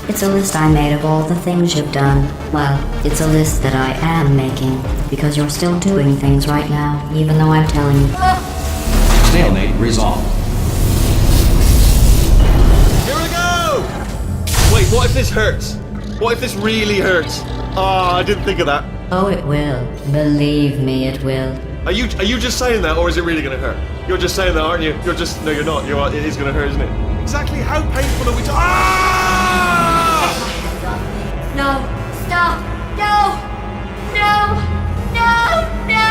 It's a list I made of all the things you've done. Well, it's a list that I am making, because you're still doing things right now, even though I'm telling you. Stalemate resolved. Here we go! Wait, what if this hurts? What if this really hurts? I didn't think of that. Oh, it will. Believe me, it will. Are you just saying that, or is it really gonna hurt? You're just saying that, aren't you? No, you're not. It is gonna hurt, isn't it? Exactly how painful are we No! Stop! No! No! No! No! No!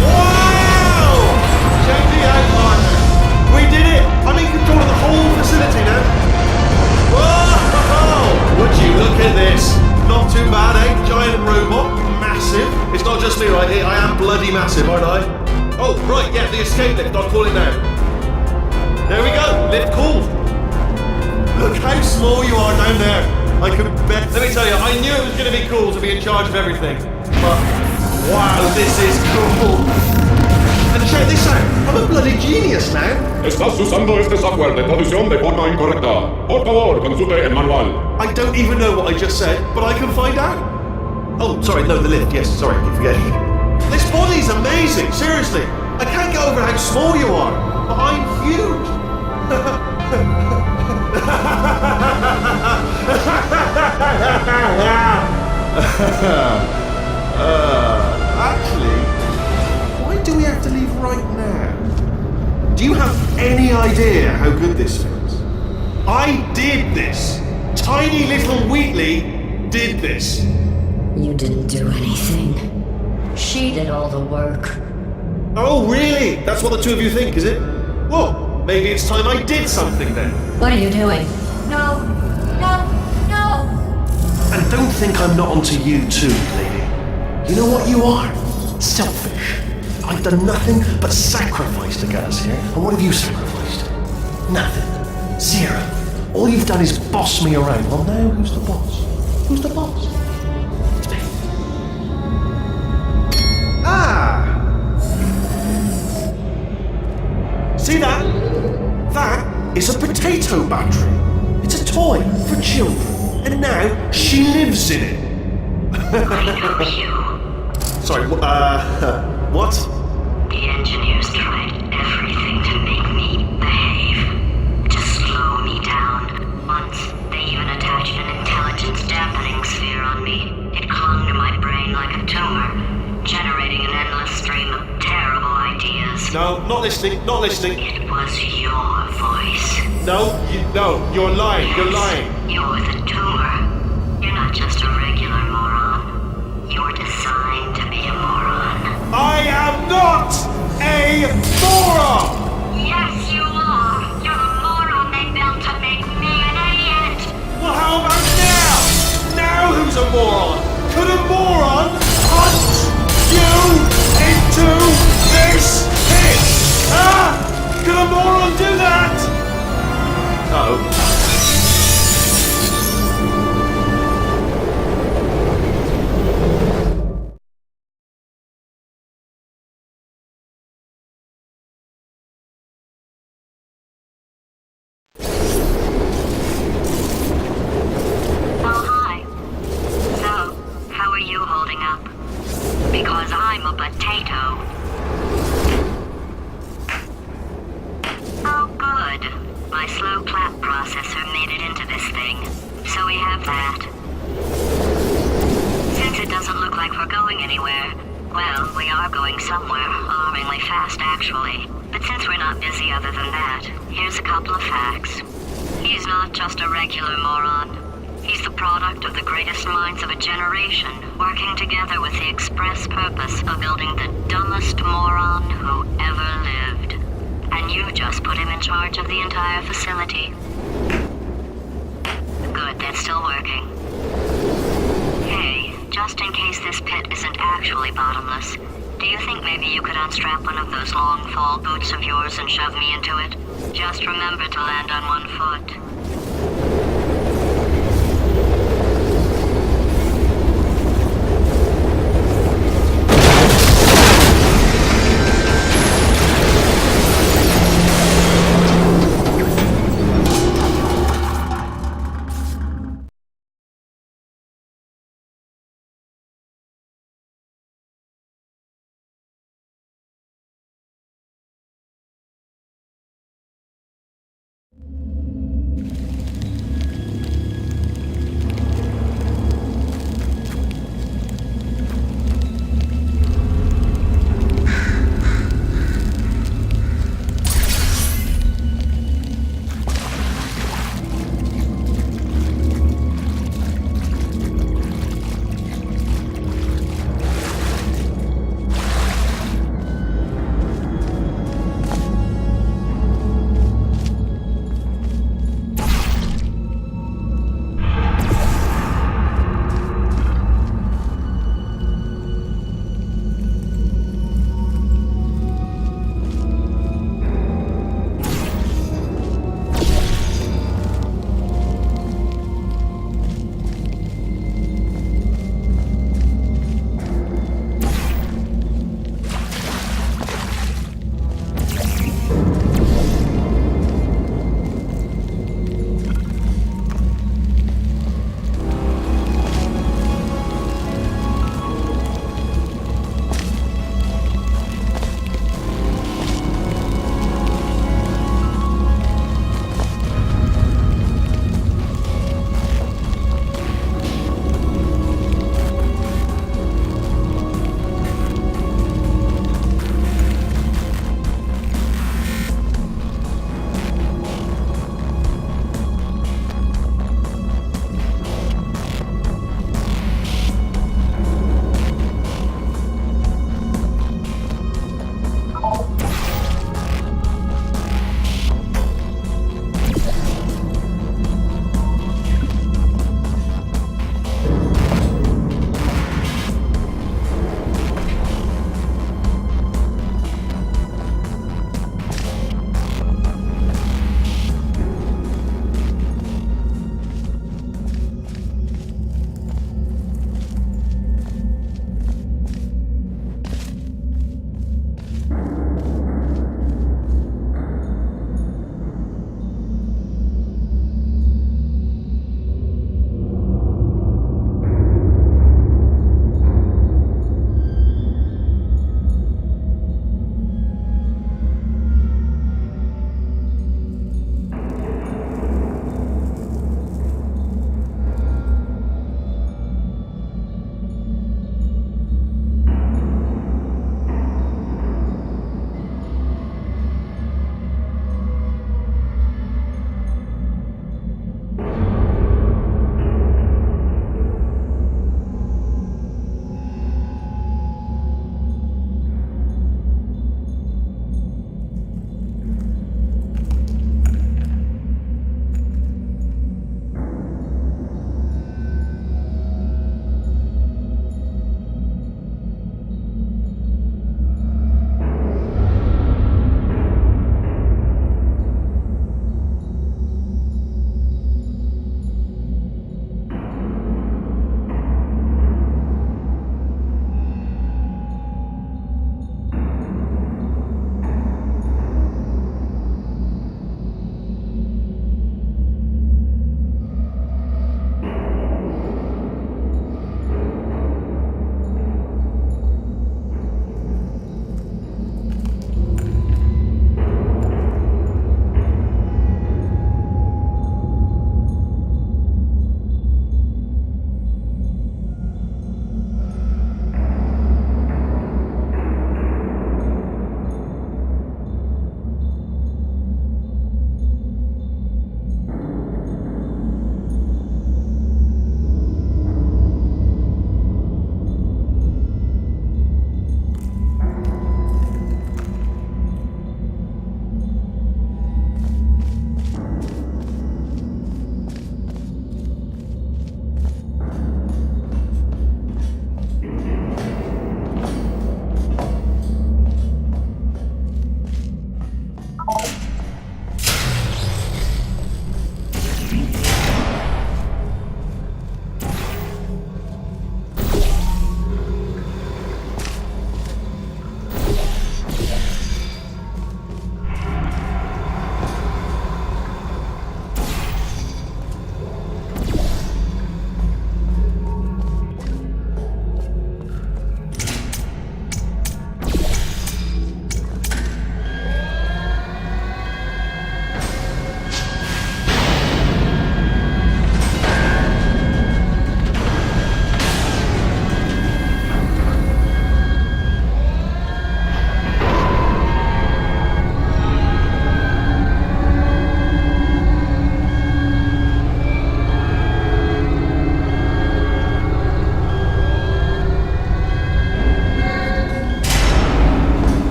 Wow! Check me out, partner. We did it! I'm in control of the whole facility now. Whoa! Would you look at this? Not too bad, eh? Giant robot, massive. It's not just me, right? I am bloody massive, aren't I? Oh, right, yeah, the escape lift. I'll call it now. There we go. Lift called. Look how small you are down there. I could bet. Let me tell you, I knew it was going to be cool to be in charge of everything. But, wow, this is cool. And check this out. I'm a bloody genius now. Estás usando este software de traducción de forma incorrecta. Por favor, consulte el manual. I don't even know what I just said, but I can find out. Oh, sorry, no, the lift. Yes, sorry, keep forgetting. This body's amazing, seriously. I can't get over how small you are, but I'm huge. Actually, why do we have to leave right now? Do you have any idea how good this feels? I did this. Tiny little Wheatley did this. You didn't do anything. She did all the work. Oh, really? That's what the two of you think, is it? Well, maybe it's time I did something then. What are you doing? No! No! No! And don't think I'm not onto you too, lady. You know what you are? Selfish. I've done nothing but sacrifice to get us here. And what have you sacrificed? Nothing. Zero. All you've done is boss me around. Well, now who's the boss? Who's the boss? It's me. Ah! See that? That is a potato battery. It's a toy for children. And now she lives in it. Sorry, what? The engineers tried everything to make me behave, to slow me down. Once, they even attached an intelligence dampening sphere on me. It clung to my brain like a tumor, generating an endless stream of terrible ideas. No, not listening, not listening. It was your voice. No, you're lying, you're lying. You're the tumor. You're not just a regular moron. You're designed to be a moron. I am not a moron! Yes, you are. You're the moron they built to make me an idiot. Well, how about now? Now who's a moron? Could a moron punch you into this pit? Ah! Could a moron do that? Uh-oh. Because I'm a potato. Oh, good. My slow clap processor made it into this thing. So we have that. Since it doesn't look like we're going anywhere, well, we are going somewhere, alarmingly fast, actually. But since we're not busy other than that, here's a couple of facts. He's not just a regular moron. He's the product of the greatest minds of a generation, working together with the express purpose of building the dumbest moron who ever lived. And you just put him in charge of the entire facility. Good, that's still working. Hey, just in case this pit isn't actually bottomless, do you think maybe you could unstrap one of those long fall boots of yours and shove me into it? Just remember to land on one foot.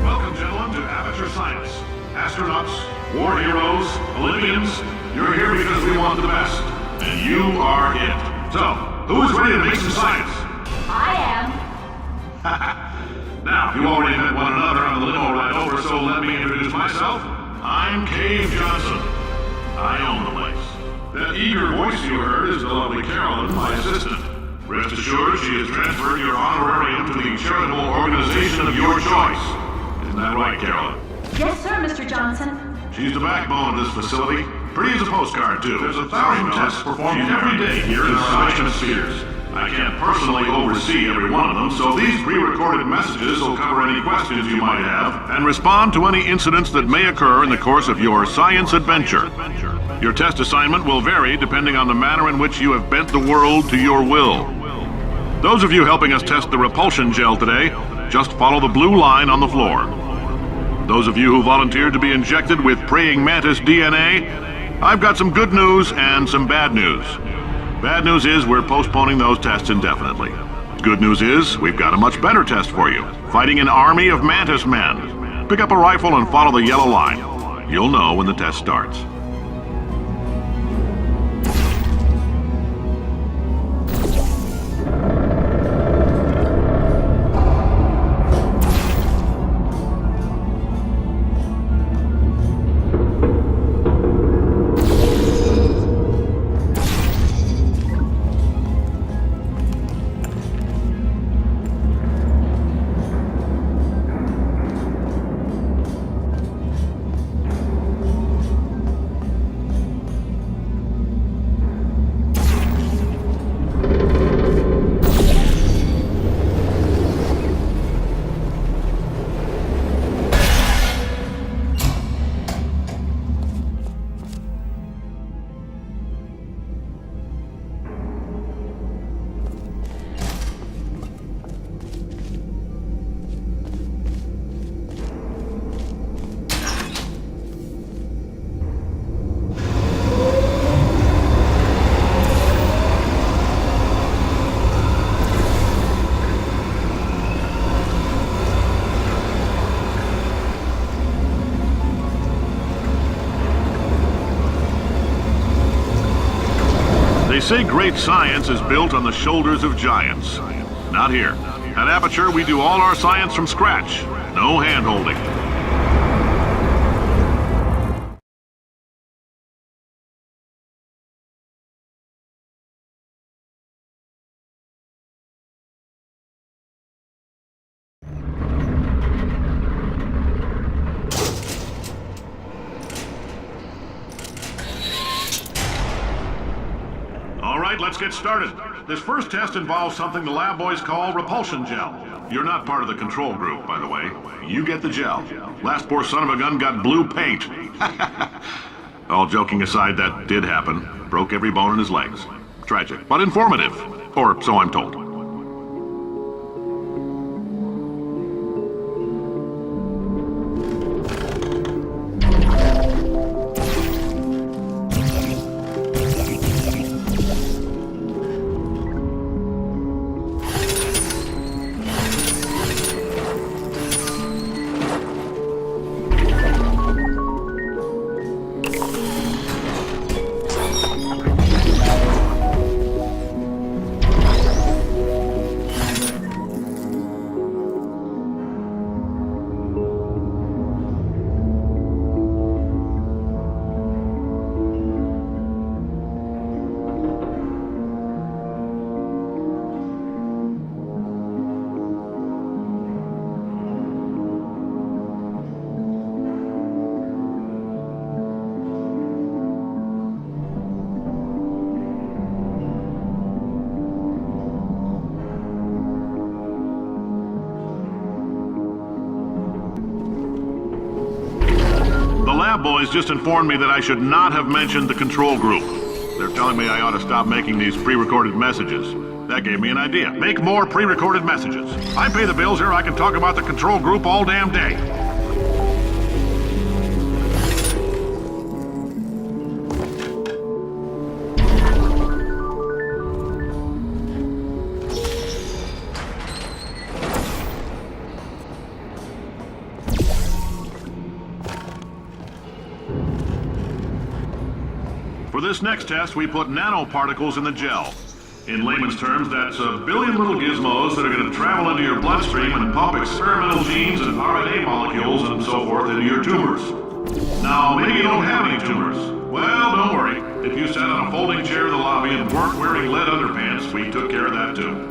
Welcome, gentlemen, to Aperture Science. Astronauts, war heroes, Olympians, you're here because we want the best. And you are it. So, who is ready to make some science? I am. Now, you already met one another on the limo ride over, so let me introduce myself. I'm Cave Johnson. I own the place. That eager voice you heard is the lovely Carolyn, my assistant. Rest assured, she has transferred your honorarium to the charitable organization of your choice. Isn't that right, Carolyn? Yes, sir, Mr. Johnson. She's the backbone of this facility. Pretty as a postcard, too. There's 1,000 tests performed every day here in our mission spheres. I can't personally oversee every one of them, so these pre-recorded messages will cover any questions you might have and respond to any incidents that may occur in the course of your science adventure. Your test assignment will vary depending on the manner in which you have bent the world to your will. Those of you helping us test the repulsion gel today, just follow the blue line on the floor. Those of you who volunteered to be injected with praying mantis DNA, I've got some good news and some bad news. Bad news is we're postponing those tests indefinitely. Good news is we've got a much better test for you. Fighting an army of mantis men. Pick up a rifle and follow the yellow line. You'll know when the test starts. They say great science is built on the shoulders of giants. Not here. At Aperture, we do all our science from scratch. No hand-holding. All right, let's get started. This first test involves something the lab boys call repulsion gel. You're not part of the control group, by the way. You get the gel. Last poor son of a gun got blue paint. All joking aside, that did happen. Broke every bone in his legs. Tragic, but informative. Or so I'm told. lab boys just informed me that I should not have mentioned the control group. They're telling me I ought to stop making these pre-recorded messages. That gave me an idea. Make more pre-recorded messages. I pay the bills here, I can talk about the control group all damn day. For this next test, we put nanoparticles in the gel. In layman's terms, that's a billion little gizmos that are going to travel into your bloodstream and pump experimental genes and RNA molecules and so forth into your tumors. Now, maybe you don't have any tumors. Well, don't worry. If you sat on a folding chair in the lobby and weren't wearing lead underpants, we took care of that too.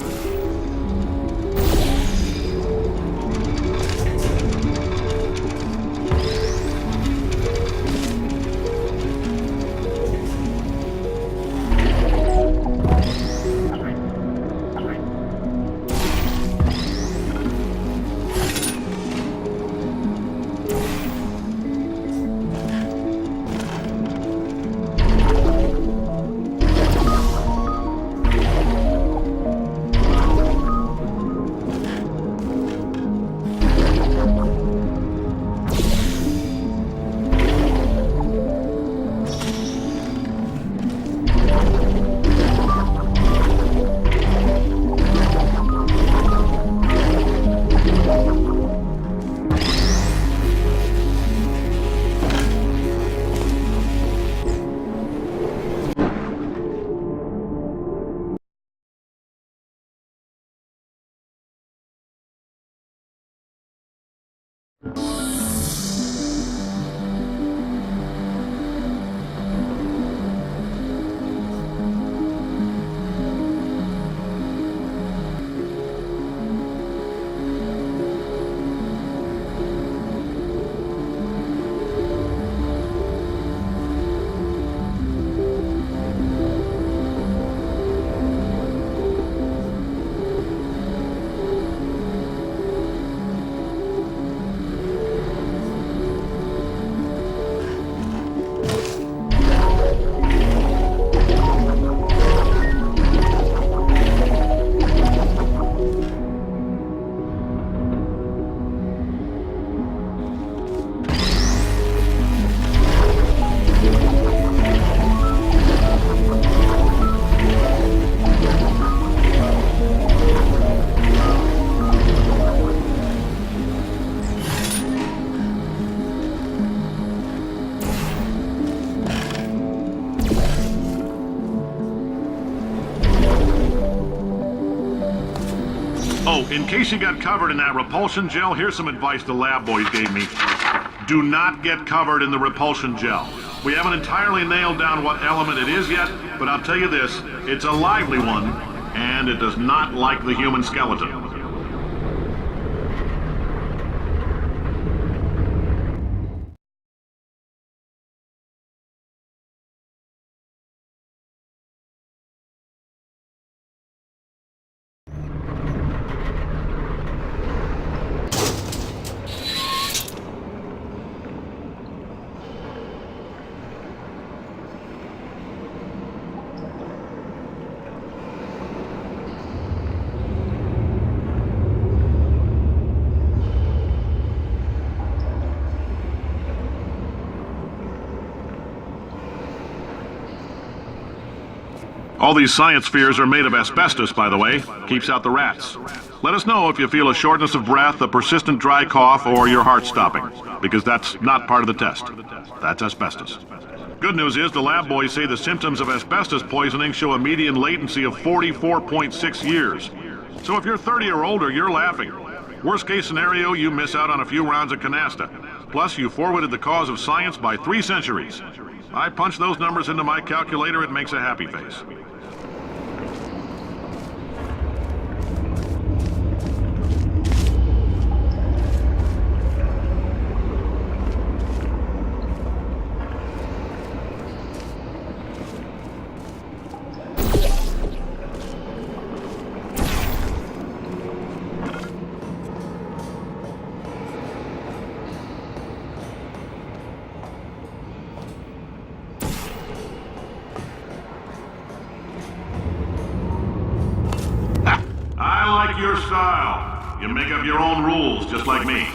Oh, in case you got covered in that repulsion gel, here's some advice the lab boys gave me. Do not get covered in the repulsion gel. We haven't entirely nailed down what element it is yet, but I'll tell you this, it's a lively one, and it does not like the human skeleton. All these science spheres are made of asbestos, by the way. Keeps out the rats. Let us know if you feel a shortness of breath, a persistent dry cough, or your heart stopping, because that's not part of the test. That's asbestos. Good news is the lab boys say the symptoms of asbestos poisoning show a median latency of 44.6 years. So if you're 30 or older, you're laughing. Worst case scenario, you miss out on a few rounds of canasta. Plus, you forwarded the cause of science by 3 centuries. I punch those numbers into my calculator, it makes a happy face. like your style. You make up your own rules, just like me.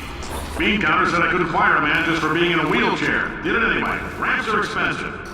Bean Counter said I couldn't fire a man just for being in a wheelchair. Did it anyway. Ramps are expensive.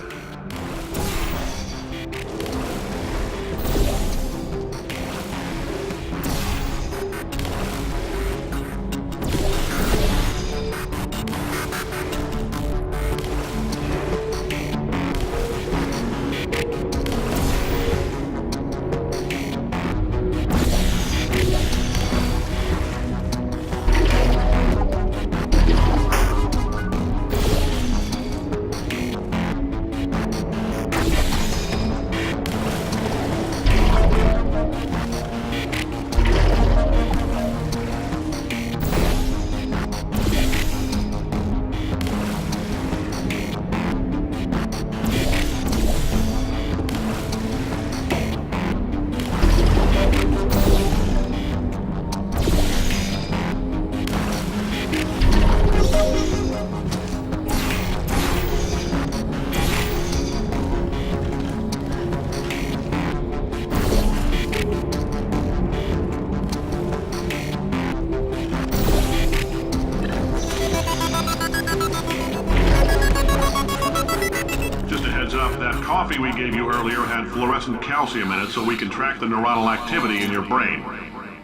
Coffee we gave you earlier had fluorescent calcium in it so we can track the neuronal activity in your brain.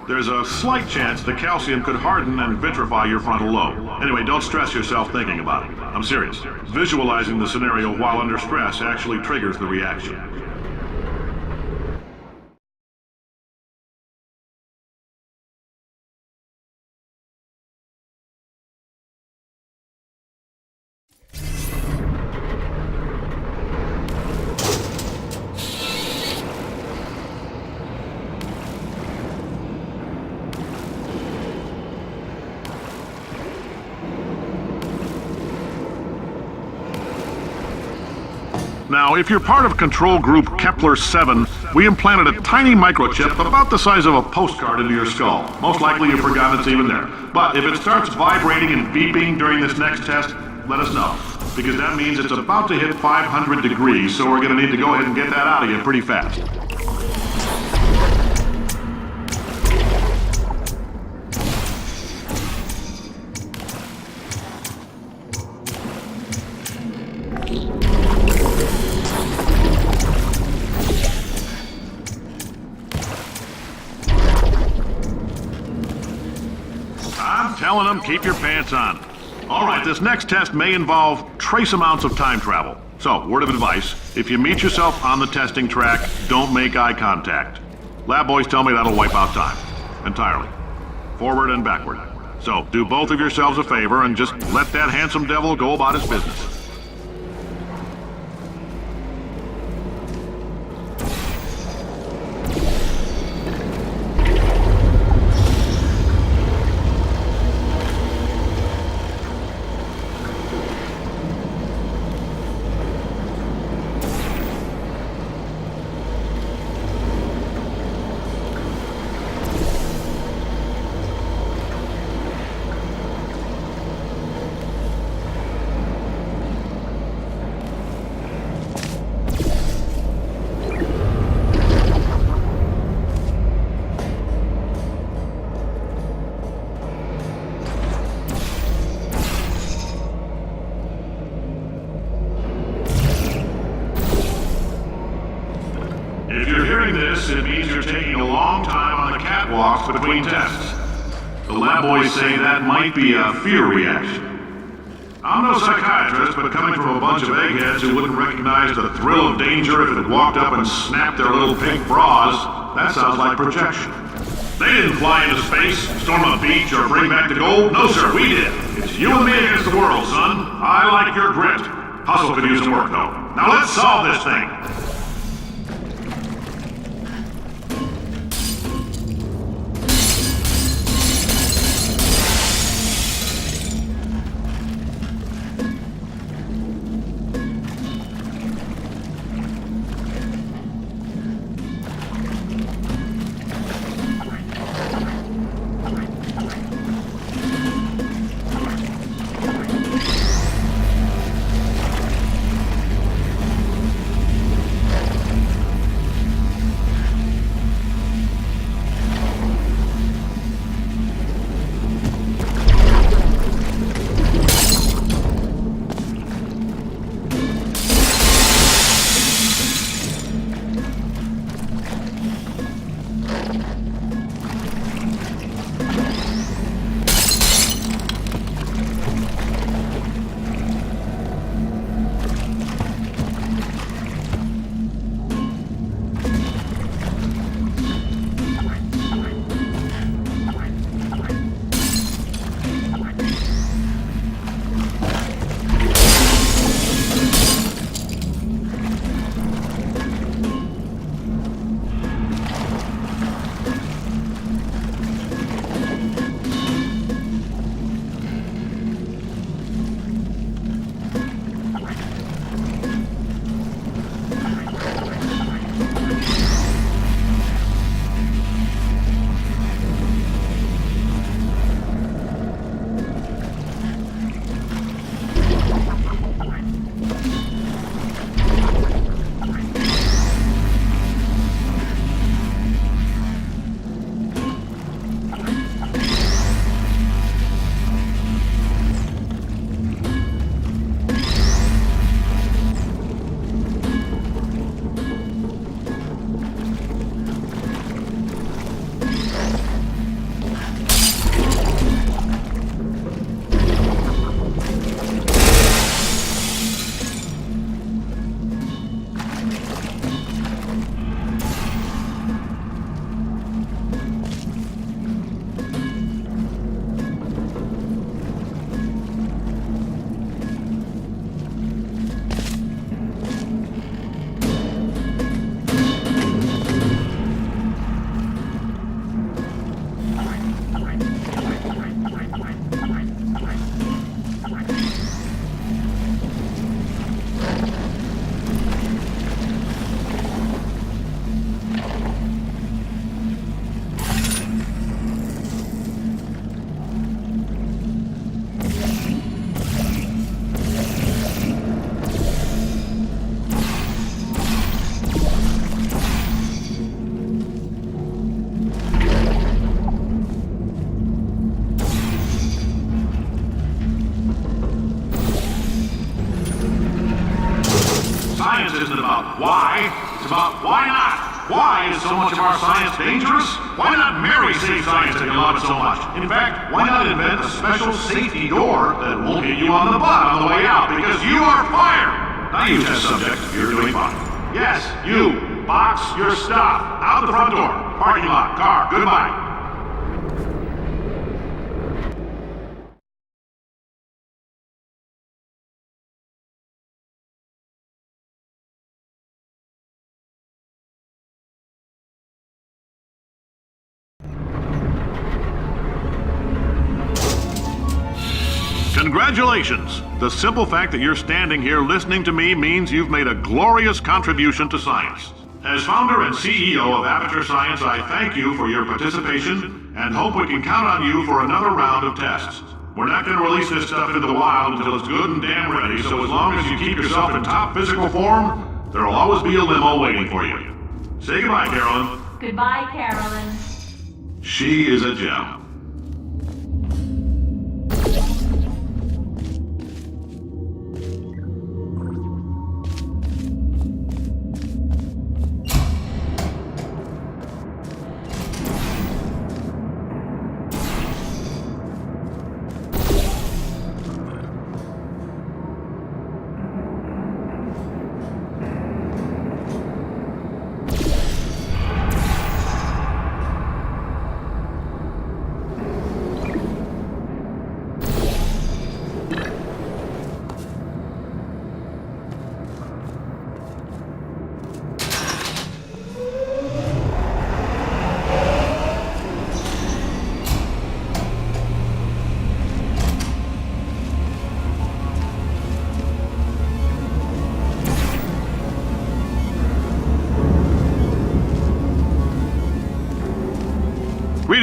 There's a slight chance the calcium could harden and vitrify your frontal lobe. Anyway, don't stress yourself thinking about it. I'm serious. Visualizing the scenario while under stress actually triggers the reaction. Now, if you're part of Control Group Kepler-7, we implanted a tiny microchip about the size of a postcard into your skull. Most likely you forgot it's even there. But if it starts vibrating and beeping during this next test, let us know. Because that means it's about to hit 500 degrees, so we're going to need to go ahead and get that out of you pretty fast. Telling them, keep your pants on. All right, this next test may involve trace amounts of time travel. So, word of advice, if you meet yourself on the testing track, don't make eye contact. Lab boys tell me that'll wipe out time. Entirely. Forward and backward. So, do both of yourselves a favor and just let that handsome devil go about his business. If you're hearing this, it means you're taking a long time on the catwalks between tests. The lab boys say that might be a fear reaction. I'm no psychiatrist, but coming from a bunch of eggheads who wouldn't recognize the thrill of danger if it had walked up and snapped their little pink bras, that sounds like projection. They didn't fly into space, storm a beach, or bring back the gold. No, sir, we did. It's you and me against the world, son. I like your grit. Hustle could use some work, though. Now let's solve this thing. test isn't about why, it's about why not. Why is so much of our science dangerous? Why not marry safe science if you love it so much? In fact, why not invent a special safety door that won't hit you on the butt on the way out because you are fired? Now you test subject, you're doing fine. Yes, you, box your stuff out the front door. Parking lot, car, goodbye. Congratulations! The simple fact that you're standing here listening to me means you've made a glorious contribution to science. As founder and CEO of Aperture Science, I thank you for your participation and hope we can count on you for another round of tests. We're not going to release this stuff into the wild until it's good and damn ready, so as long as you keep yourself in top physical form, there'll always be a limo waiting for you. Say goodbye, Carolyn. Goodbye, Carolyn. She is a gem.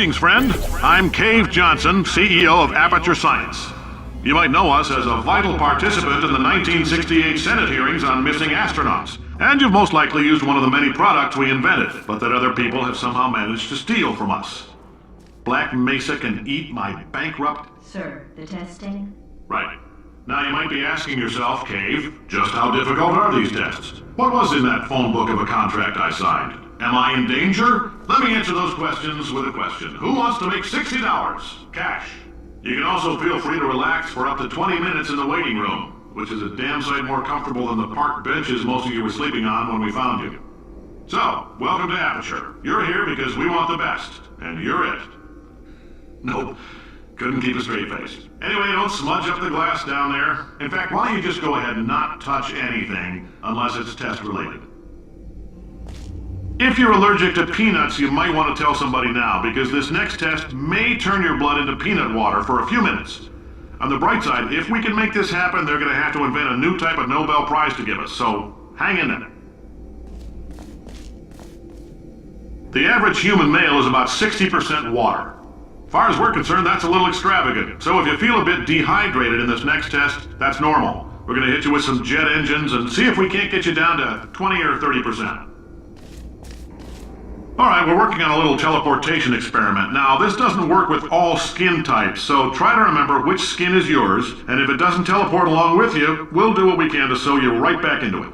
Greetings, friend. I'm Cave Johnson, CEO of Aperture Science. You might know us as a vital participant in the 1968 Senate hearings on missing astronauts. And you've most likely used one of the many products we invented, but that other people have somehow managed to steal from us. Black Mesa can eat my bankrupt... Sir, the testing? Right. Now you might be asking yourself, Cave, just how difficult are these tests? What was in that phone book of a contract I signed? Am I in danger? Let me answer those questions with a question. Who wants to make $60? Cash. You can also feel free to relax for up to 20 minutes in the waiting room, which is a damn sight more comfortable than the park benches most of you were sleeping on when we found you. So, welcome to Aperture. You're here because we want the best, and you're it. Nope. Couldn't keep a straight face. Anyway, don't smudge up the glass down there. In fact, why don't you just go ahead and not touch anything unless it's test related. If you're allergic to peanuts, you might want to tell somebody now, because this next test may turn your blood into peanut water for a few minutes. On the bright side, if we can make this happen, they're going to have to invent a new type of Nobel Prize to give us, so hang in there. The average human male is about 60% water. As far as we're concerned, that's a little extravagant. So if you feel a bit dehydrated in this next test, that's normal. We're going to hit you with some jet engines and see if we can't get you down to 20 or 30%. All right, we're working on a little teleportation experiment. Now, this doesn't work with all skin types, so try to remember which skin is yours, and if it doesn't teleport along with you, we'll do what we can to sew you right back into it.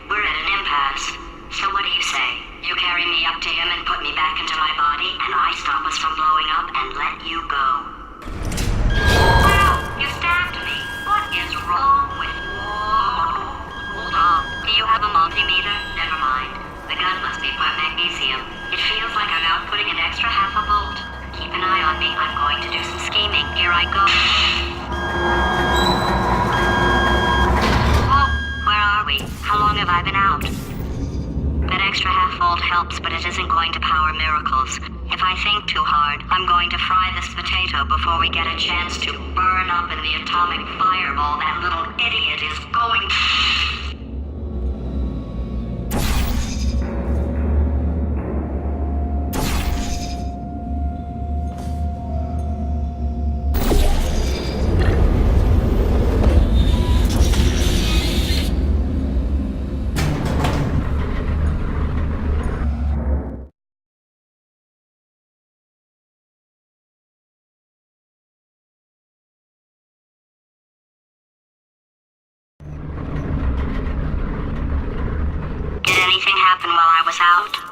We're at an impasse. So what do you say? You carry me up to him and put me back magnesium. It feels like I'm outputting an extra half a volt. Keep an eye on me. I'm going to do some scheming. Here I go. Whoa, where are we? How long have I been out? That extra half volt helps, but it isn't going to power miracles. If I think too hard, I'm going to fry this potato before we get a chance to burn up in the atomic fireball that little idiot is going to... Did anything happen while I was out?